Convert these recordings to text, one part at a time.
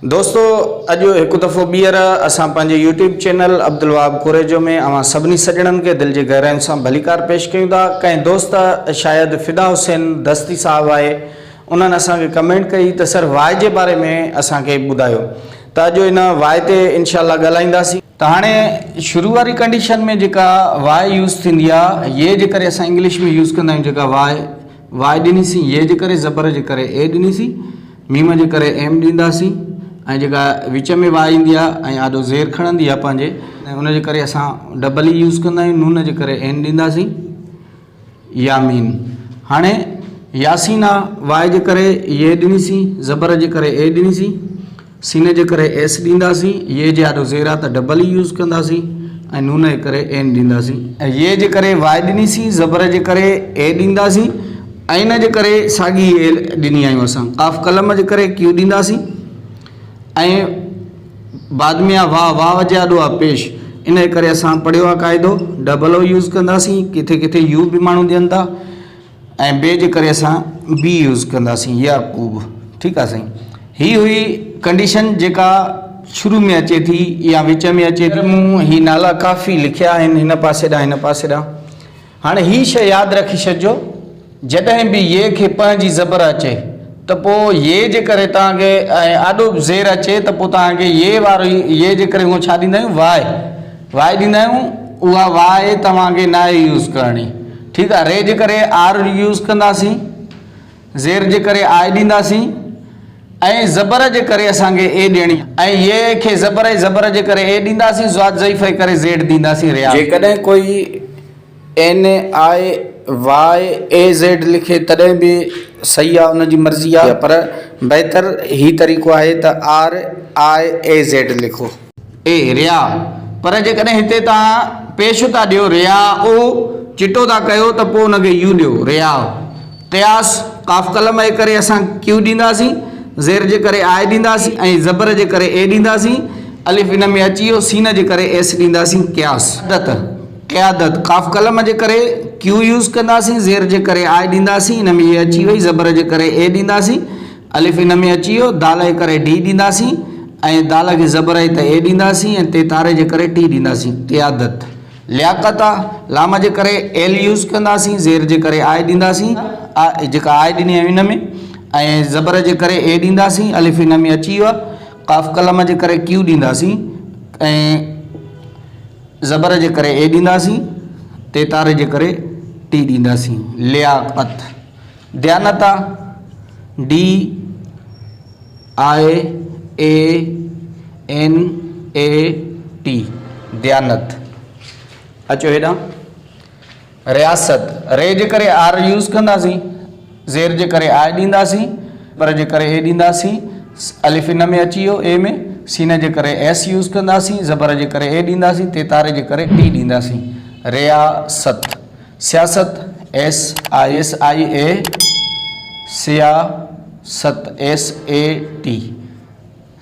दोस्तों अॼु हिकु दफ़ो ॿीहर असां पंहिंजे यूट्यूब चैनल अब्दुल वहाब कुरेजो में अवां सभिनी सॼणनि खे दिलि जी गहराइयुनि सां भलीकार पेश कयूं था। कंहिं दोस्त शायदि फिदा हुसैन दस्ती साहब आहे, उन्हनि असांखे कमेंट कई त सर वाय जे बारे में असांखे ॿुधायो, त अॼु इन वाय ते इनशाअल्लाह ॻाल्हाईंदासीं। त हाणे शुरू वारी कंडीशन में जेका वाय यूज़ थींदी आहे, ये जे करे असां इंग्लिश में यूज़ कंदा आहियूं जेका वाय ॾिनीसीं, ये जे करे ज़बर जे करे ए ॾिनीसीं, मीम जे करे एम ॾींदासीं, ऐं जेका विच में वाय ईंदी आहे ऐं आॾो ज़ेर खणंदी आहे पंहिंजे, ऐं उनजे करे असां डबल ई यूज़ कंदा आहियूं, नून जे करे एन ॾींदासीं, यामीन। हाणे यासीन आहे, वाय जे करे ये ॾिनीसीं, ज़बर जे करे ए ॾिनीसीं, सीने जे करे एस ॾींदासीं, ये जे आॾो ज़ेर आहे त डबल ई यूज़ कंदासीं, ऐं नून जे करे एन ॾींदासीं। ऐं ये जे करे वाय ॾिनीसीं, ज़बर जे करे ए ॾींदासीं, ऐं इन जे करे साॻी ए ॾिनी आहियूं असां। काफ़ कलम जे करे क्यू ॾींदासीं, ऐं बाद में आहे वाह जे आॾो आहे पेश, इन जे करे असां पढ़ियो आहे क़ाइदो डबल ओ यूज़ कंदासीं, किथे किथे यू बि माण्हू ॾियनि था, ऐं बे जे करे असां बी यूज़ कंदासीं, याकूब। ठीकु आहे साईं, ही हुई कंडीशन जेका शुरू में अचे थी या विच में अचे थी। मूं ही नाला काफ़ी लिखिया आहिनि हिन पासे ॾांहुं हिन पासे ॾांहुं। हाणे ही शइ यादि रखी छॾिजो, जॾहिं बि ये खे प जी ज़बर अचे त पोइ ये जे करे तव्हांखे ऐं आॾो ज़ेर अचे त पोइ तव्हांखे ये वारो ये जे करे उहो छा ॾींदा आहियूं, वाय ॾींदा आहियूं। उहा वाय तव्हांखे न आहे यूज़ करणी। ठीकु आहे, रे जे करे आर यूज़ कंदासीं, ज़ेर जे करे आय ॾींदासीं, ऐं ज़बर जे करे असांखे ए ॾियणी, ऐं ये खे ज़बर जे करे ए ॾींदासीं, ज़ात ज़ईफ़ जे करे ज़ेड ॾींदासीं, रिया। जेकॾहिं कोई N I Y A Z लिखे तॾहिं बि सही आहे, उनजी मर्ज़ी आहे, पर बहितर ही तरीक़ो आहे त आर आई ए ज़ेड लिखो, ए रिया। पर जेकॾहिं हिते तव्हां पेश था ॾियो रिया ओ चिटो था कयो त पोइ उनखे यू ॾियो, रिया। तयास काफ़ कलम जे करे असां क्यू ॾींदासीं, ज़ेर जे करे आय ॾींदासीं, ऐं ज़बर जे करे ए ॾींदासीं, अलिफ इन में अची वियो, सीन जे करे एस ॾींदासीं, क़यादत काफ़ कलम जे करे क्यू यूज़ कंदासीं, ज़ेर जे करे आय ॾींदासीं, इन में ये अची वई, ज़बर जे करे ए ॾींदासीं, अलिफ इन में अची वियो, दाल जे करे डी ॾींदासीं, ऐं दाल खे ज़बर आहे त ए ॾींदासीं, ऐं ते तारे जे करे टी ॾींदासीं, क़यादत। लियाकत आहे, लाम जे करे एल यूज़ कंदासीं, ज़ेर जे करे आय ॾींदासीं, जेका आय ॾिनी आहे इन में, ऐं ज़बर जे करे ए ॾींदासीं, अलिफ इन में अची वियो आहे, काफ़ कलम जे करे क्यू ॾींदासीं, ऐं ज़बर जे करे ए ॾींदासीं, ते तारे जे करे टी ॾींदासीं, लियाकत। दयानत आहे, D I A N A T, दयानत। अचो हेॾां, रियासत, रे जे करे आर यूज़ कंदासीं, ज़ेर जे करे आय ॾींदासीं, पर जे करे ए ॾींदासीं, अलिफ इन में अची वियो ए में, सीने जे करे एस यूज़ कंदासीं, ज़बर जे करे ए ॾींदासीं, ते तारे जे करे टी ॾींदासीं, रियासत। सियासत, एस आई ए, सियासत एस ए टी,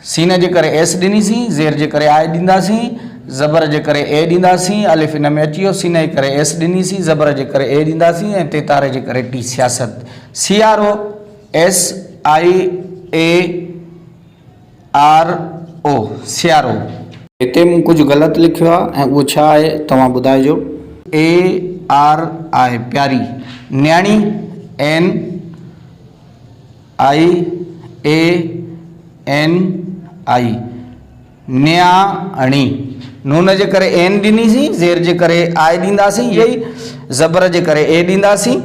सीने जे करे एस ॾिनीसीं, ज़ेर जे करे आय ॾींदासीं, ज़बर जे करे ए ॾींदासीं, अलिफ इन में अची वियो, सीने जे करे एस ॾिनीसीं, ज़बर जे करे ए ॾींदासीं, ऐं ते तारे जे करे टी, सियासत। सियारो, S I A R O, सियारो। हिते मूं कुझु ग़लति लिखियो आहे, ऐं उहो छा आहे तव्हां ॿुधाइजो। ए आर आहे प्यारी, न्याणी, एन आई ए एन आई, न्याणी। नून जे करे एन ॾिनीसीं, ज़ेर जे करे आय ॾींदासीं, यही ज़बर जे करे ए ॾींदासीं,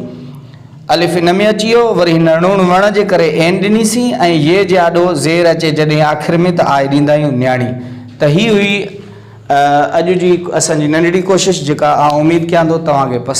अलिफ इन में अची वियो, वरी हिन णुण वण जे करे एन ॾिनीसीं, ऐं ये जे आॾो ज़ेर अचे जॾहिं आख़िर में त आय ॾींदा आहियूं, न्याणी। त ही हुई अॼु जी असांजी नंढड़ी कोशिशि, जेका आउं उमेदु कयां थो तव्हांखे पसंदि